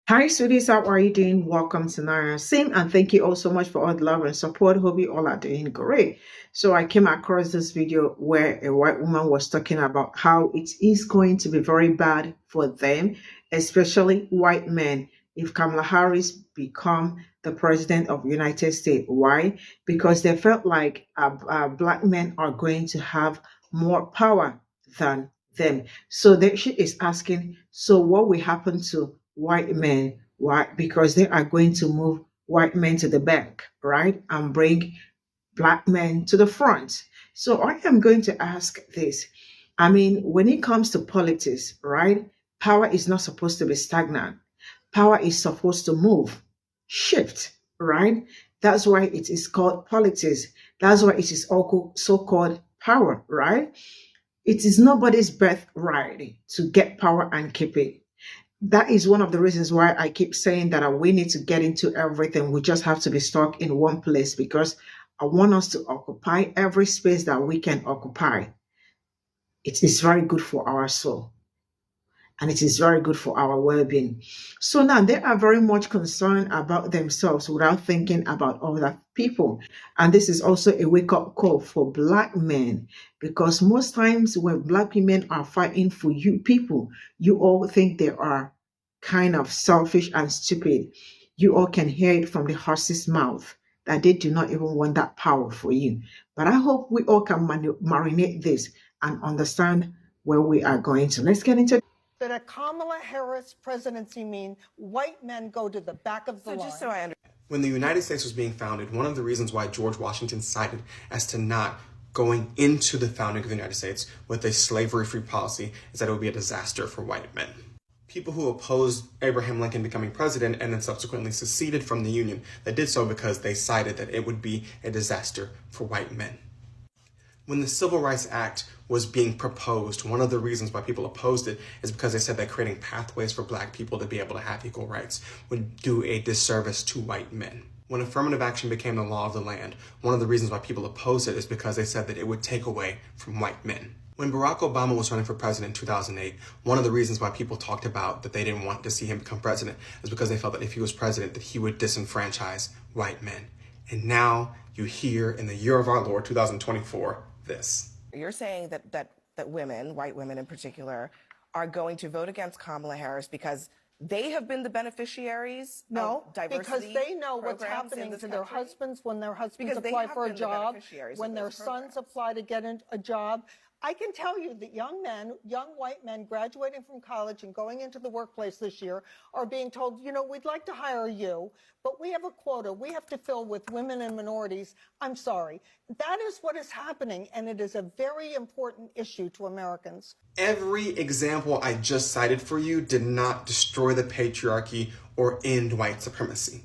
Hi, sweeties. How are you doing? Welcome to Nara Sim, and thank you all so much for all the love and support. Hope you all are doing great. So, I came across this video where a white woman was talking about how it is going to be very bad for them, especially white men, if Kamala Harris become the president of the United States. Why? Because they felt like black men are going to have more power than them. So, she is asking, so what will happen to white men? Why? Because they are going to move white men to the back, right? And bring black men to the front. So I am going to ask this. I mean, when it comes to politics, right? Power is not supposed to be stagnant. Power is supposed to move, shift, right? That's why it is called politics. That's why it is also so called power, right? It is nobody's birthright to get power and keep it. That is one of the reasons why I keep saying that we need to get into everything. We just have to be stuck in one place because I want us to occupy every space that we can occupy. It is very good for our soul and it is very good for our well-being. So now they are very much concerned about themselves without thinking about other people. And this is also a wake-up call for black men because most times when black women are fighting for you people, you all think they are kind of selfish and stupid. You all can hear it from the horse's mouth that they do not even want that power for you. But I hope we all can marinate this and understand where we are going to. Let's get into that a Kamala Harris presidency mean white men go to the back of the line? Just so I understand. When the United States was being founded, one of the reasons why George Washington cited as to not going into the founding of the United States with a slavery-free policy is that it would be a disaster for white men. People who opposed Abraham Lincoln becoming president and then subsequently seceded from the Union, they did so because they cited that it would be a disaster for white men. When the Civil Rights Act was being proposed, one of the reasons why people opposed it is because they said that creating pathways for black people to be able to have equal rights would do a disservice to white men. When affirmative action became the law of the land, one of the reasons why people opposed it is because they said that it would take away from white men. When Barack Obama was running for president in 2008, one of the reasons why people talked about that they didn't want to see him become president is because they felt that if he was president, that he would disenfranchise white men. And now you hear in the year of our Lord, 2024, this. You're saying that women, white women in particular, are going to vote against Kamala Harris because they have been the beneficiaries of diversity because they know what's happening to their husbands when their husbands apply for a job, when their sons apply to get a job. I can tell you that young men, young white men graduating from college and going into the workplace this year are being told, you know, we'd like to hire you, but we have a quota we have to fill with women and minorities. I'm sorry. That is what is happening, and it is a very important issue to Americans. Every example I just cited for you did not destroy the patriarchy or end white supremacy.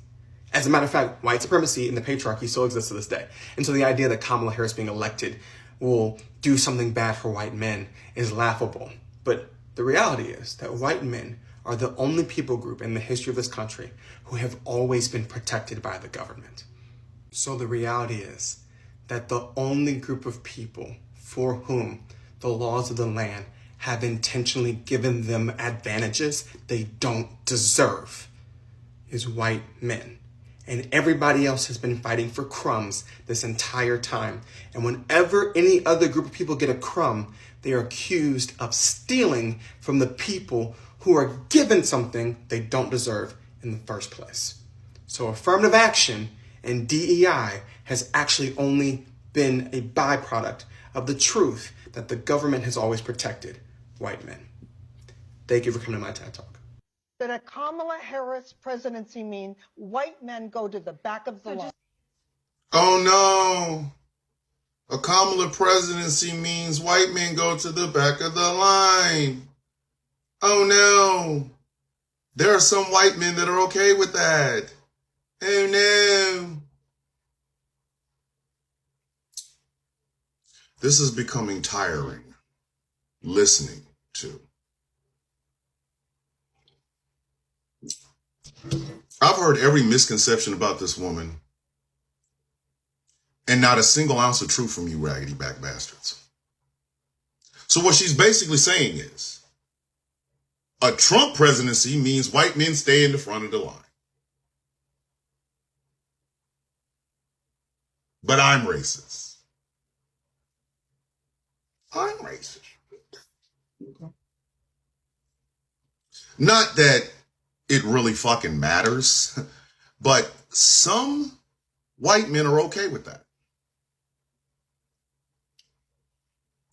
As a matter of fact, white supremacy and the patriarchy still exists to this day. And so the idea that Kamala Harris being elected will do something bad for white men is laughable. But the reality is that white men are the only people group in the history of this country who have always been protected by the government. So the reality is that the only group of people for whom the laws of the land have intentionally given them advantages they don't deserve is white men. And everybody else has been fighting for crumbs this entire time. And whenever any other group of people get a crumb, they are accused of stealing from the people who are given something they don't deserve in the first place. So affirmative action and DEI has actually only been a byproduct of the truth that the government has always protected white men. Thank you for coming to my TED Talk. That a Kamala Harris presidency mean white men go to the back of the line? Oh no, a Kamala presidency means white men go to the back of the line. Oh no, there are some white men that are okay with that. Oh no. This is becoming tiring listening to. I've heard every misconception about this woman, and not a single ounce of truth from you raggedy back bastards. So what she's basically saying is, A Trump presidency means white men stay in the front of the line. But I'm racist. I'm racist. Not that it really fucking matters, but some white men are okay with that.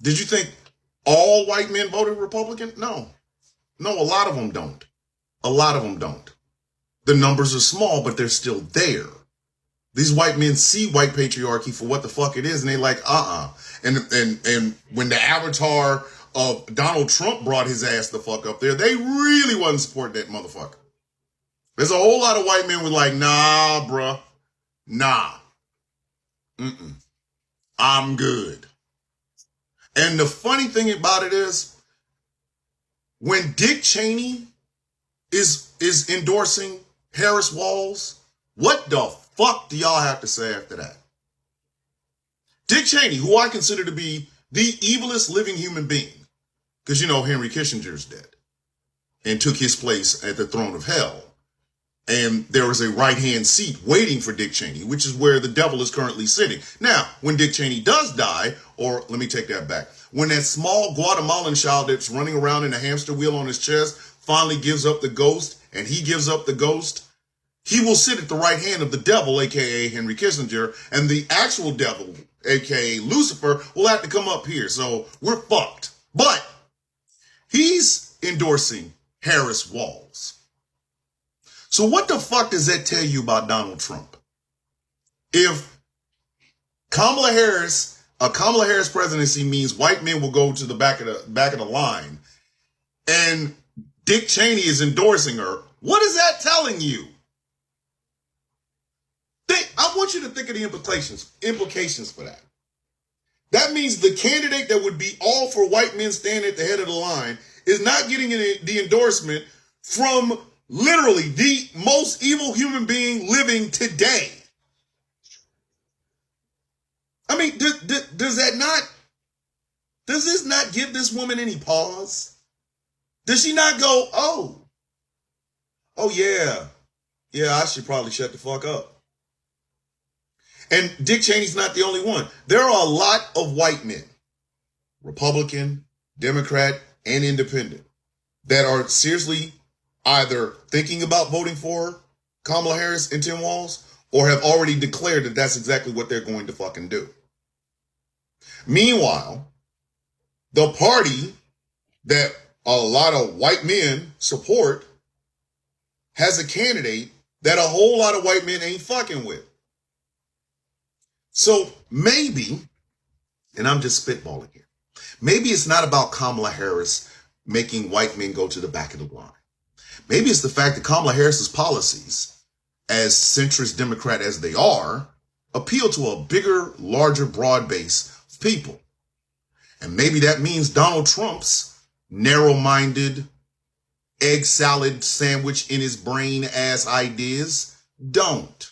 Did you think all white men voted Republican? No. No, a lot of them don't. A lot of them don't. The numbers are small, but they're still there. These white men see white patriarchy for what the fuck it is, and they like, And when the avatar of Donald Trump brought his ass the fuck up there, they really wasn't supporting that motherfucker. There's a whole lot of white men who were like, nah, bruh. Nah. I'm good. And the funny thing about it is, when Dick Cheney is endorsing Harris Walls, what the fuck do y'all have to say after that? Dick Cheney, who I consider to be the evilest living human being, because you know Henry Kissinger's dead and took his place at the throne of hell. And there was a right-hand seat waiting for Dick Cheney, which is where the devil is currently sitting. Now, when Dick Cheney does die, or let me take that back, when that small Guatemalan child that's running around in a hamster wheel on his chest finally gives up the ghost, and he gives up the ghost, he will sit at the right hand of the devil, a.k.a. Henry Kissinger, and the actual devil, a.k.a. Lucifer, will have to come up here. So we're fucked. But he's endorsing Harris Walls. So what the fuck does that tell you about Donald Trump? If a Kamala Harris presidency means white men will go to the back of the line, and Dick Cheney is endorsing her, what is that telling you? I want you to think of the implications for that. That means the candidate that would be all for white men staying at the head of the line is not getting the endorsement from literally the most evil human being living today. I mean, does this not give this woman any pause? Does she not go, oh yeah, I should probably shut the fuck up? And Dick Cheney's not the only one. There are a lot of white men, Republican, Democrat, and Independent, that are seriously either thinking about voting for Kamala Harris and Tim Walz, or have already declared that that's exactly what they're going to fucking do. Meanwhile, the party that a lot of white men support has a candidate that a whole lot of white men ain't fucking with. So maybe, and I'm just spitballing here, maybe it's not about Kamala Harris making white men go to the back of the line. Maybe it's the fact that Kamala Harris's policies, as centrist Democrat as they are, appeal to a bigger, larger, broad base of people. And maybe that means Donald Trump's narrow-minded, egg salad sandwich in his brain ass ideas don't.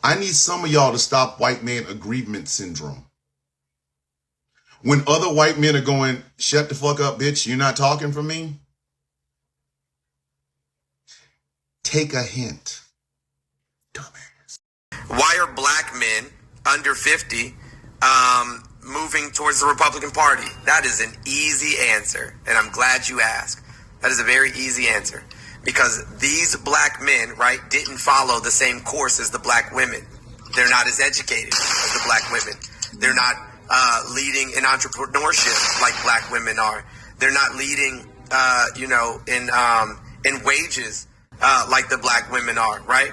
I need some of y'all to stop white man aggrievement syndrome. When other white men are going, shut the fuck up, bitch, you're not talking for me. Take a hint. Dumbass. Why are black men under 50 moving towards the Republican Party? That is an easy answer, and I'm glad you asked. That is a very easy answer. Because these black men, right, didn't follow the same course as the black women. They're not as educated as the black women. They're not leading in entrepreneurship like black women are. They're not leading, in wages like the black women are, right?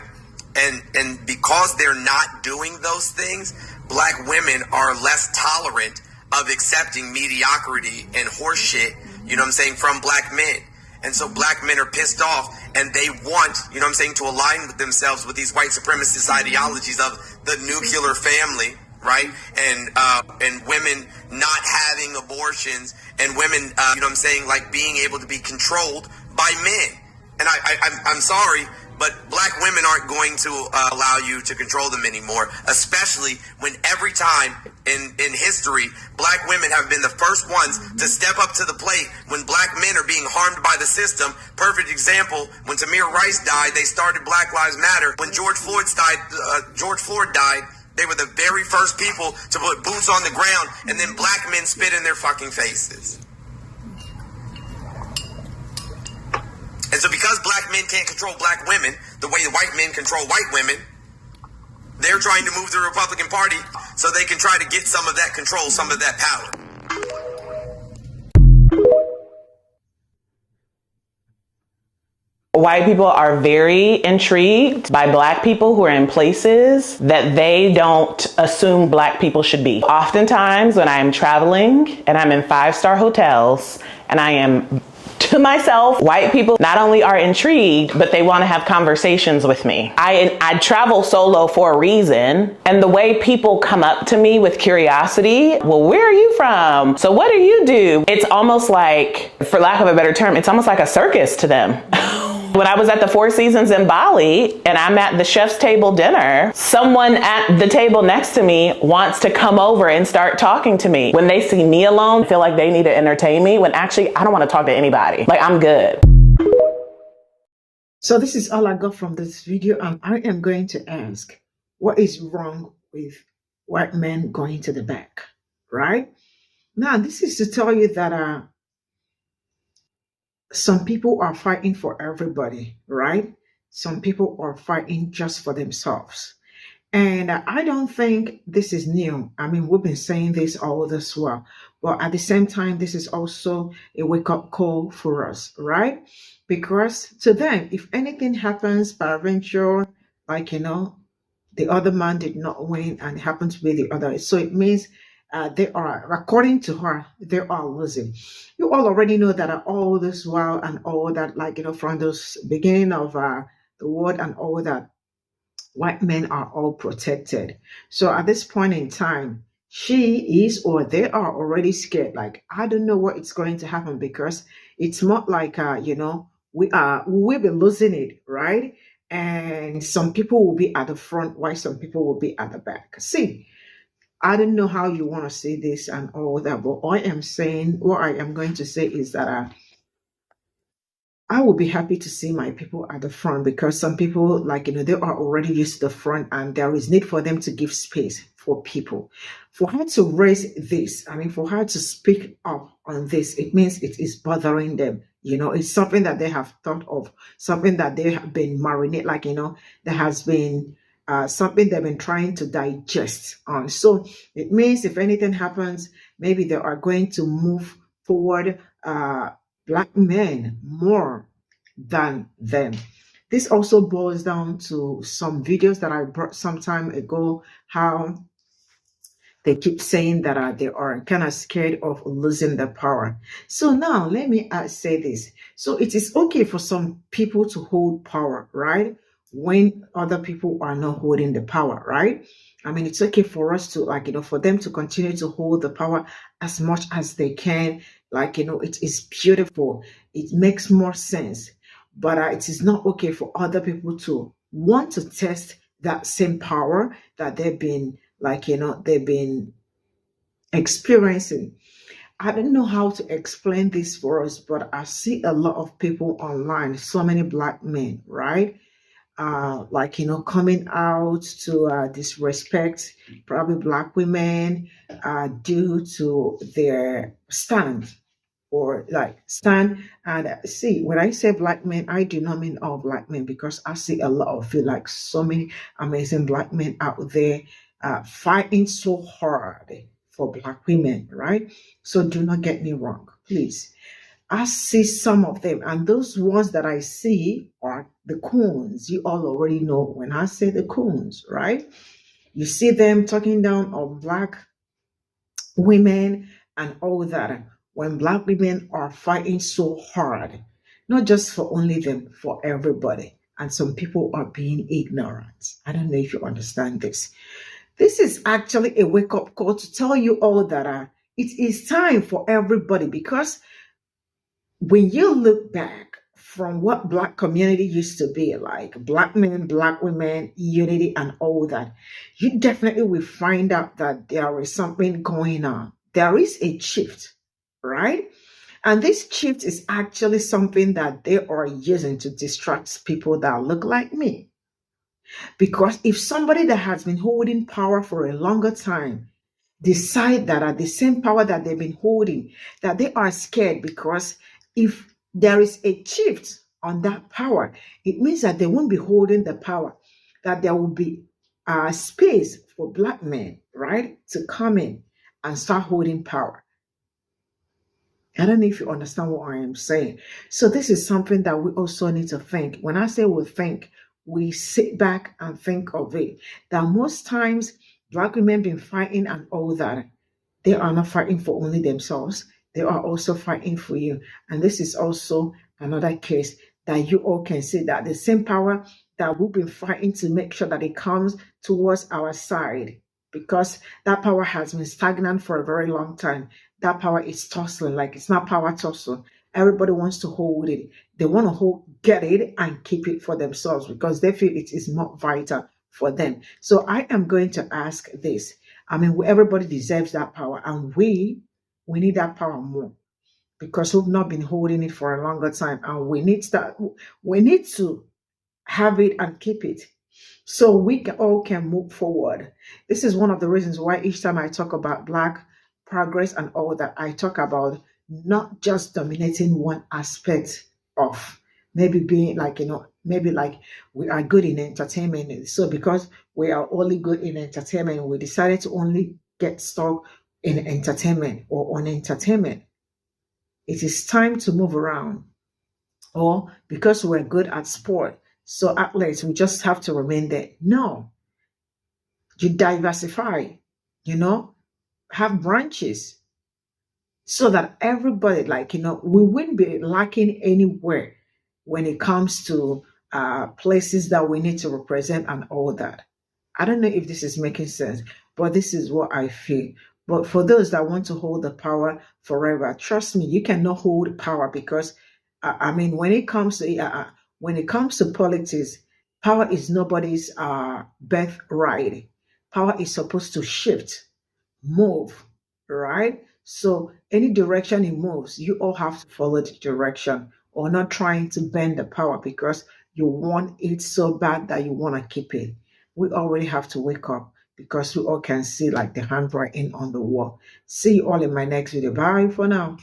And because they're not doing those things, black women are less tolerant of accepting mediocrity and horseshit, you know what I'm saying, from black men. And so black men are pissed off, and they want, you know what I'm saying, to align with themselves with these white supremacist ideologies of the nuclear family, right? And women not having abortions, and women, you know what I'm saying, like being able to be controlled by men. And I'm sorry, But black women aren't going to allow you to control them anymore, especially when every time in history, black women have been the first ones to step up to the plate when black men are being harmed by the system. Perfect example, when Tamir Rice died, they started Black Lives Matter. When George Floyd died, they were the very first people to put boots on the ground, and then black men spit in their fucking faces. And so because black men can't control black women the way the white men control white women, they're trying to move the Republican Party so they can try to get some of that control, some of that power. White people are very intrigued by black people who are in places that they don't assume black people should be. Oftentimes when I'm traveling and I'm in 5-star hotels and I am to myself, white people not only are intrigued, but they want to have conversations with me. I travel solo for a reason, and the way people come up to me with curiosity, well, where are you from? So what do you do? It's almost like, for lack of a better term, it's almost like a circus to them. When I was at the Four Seasons in Bali and I'm at the chef's table dinner, someone at the table next to me wants to come over and start talking to me. When they see me alone, feel like they need to entertain me, when actually I don't want to talk to anybody. Like, I'm good. So this is all I got from this video, and I am going to ask, what is wrong with white men going to the back, right? Now, this is to tell you that some people are fighting for everybody, right? Some people are fighting just for themselves. And I don't think this is new. I mean, we've been saying this all this while. But at the same time, this is also a wake-up call for us, right? Because to them, if anything happens, peradventure, like, the other man did not win and it happened to be the other. So it means they are, according to her, they are losing. You all already know that all this while and all that, like, from the beginning of the world and all that, white men are all protected. So at this point in time, she is, or they are already scared. Like, I don't know what it's going to happen, because it's not like, we'll be losing it, right? And some people will be at the front, while some people will be at the back. See, I don't know how you want to say this and all that, but what I am going to say is that I will be happy to see my people at the front, because some people, like, they are already used to the front, and there is need for them to give space for people. For her to raise this, I mean, for her to speak up on this, it means it is bothering them. It's something that they have thought of, something that they have been marinate, like, there has been something they've been trying to digest on. So it means if anything happens, maybe they are going to move forward black men more than them. This also boils down to some videos that I brought some time ago, how they keep saying that they are kind of scared of losing the power. So now let me say this. So it is okay for some people to hold power, right? When other people are not holding the power, right? I mean, it's okay for us to, like, for them to continue to hold the power as much as they can. Like, it is beautiful. It makes more sense. But it is not okay for other people to want to test that same power that they've been, like, they've been experiencing. I don't know how to explain this for us, but I see a lot of people online, so many black men, right? Like, coming out to disrespect probably black women due to their stand, or like stand. And see, when I say black men, I do not mean all black men, because I see a lot of you, like so many amazing black men out there fighting so hard for black women, right? So do not get me wrong, please. I see some of them, and those ones that I see are the coons. You all already know when I say the coons, right? You see them talking down on black women and all that, when black women are fighting so hard, not just for only them, for everybody. And some people are being ignorant. I don't know if you understand this. This is actually a wake-up call to tell you all that it is time for everybody, because when you look back from what Black community used to be, like Black men, Black women, unity, and all that, you definitely will find out that there is something going on. There is a shift, right? And this shift is actually something that they are using to distract people that look like me. Because if somebody that has been holding power for a longer time decide that at the same power that they've been holding, that they are scared, because if there is a shift on that power, it means that they won't be holding the power, that there will be space for Black men, right, to come in and start holding power. I don't know if you understand what I am saying. So this is something that we also need to think. When I say we think, we sit back and think of it. That most times Black women been fighting and all that, they are not fighting for only themselves. They are also fighting for you. And this is also another case that you all can see that the same power that we've been fighting to make sure that it comes towards our side, because that power has been stagnant for a very long time. That power is tussling, like it's not power tussle. Everybody wants to hold it. They want to get it and keep it for themselves because they feel it is more vital for them. So I am going to ask this. I mean, everybody deserves that power, and we need that power more because we've not been holding it for a longer time, and we need to have it and keep it, so we all can move forward. This is one of the reasons why each time I talk about Black progress and all that, I talk about not just dominating one aspect of maybe being like, maybe like we are good in entertainment. So because we are only good in entertainment, we decided to only get stuck in entertainment or on entertainment. It is time to move around. Or because we're good at sport, so athletes, we just have to remain there. No, you diversify, have branches so that everybody, we wouldn't be lacking anywhere when it comes to places that we need to represent and all that. I don't know if this is making sense, but this is what I feel. But for those that want to hold the power forever, trust me, you cannot hold power because, when it comes to politics, power is nobody's birthright. Power is supposed to shift, move, right? So any direction it moves, you all have to follow the direction, or not trying to bend the power because you want it so bad that you want to keep it. We already have to wake up because we all can see like the handwriting on the wall. See you all in my next video. Bye for now.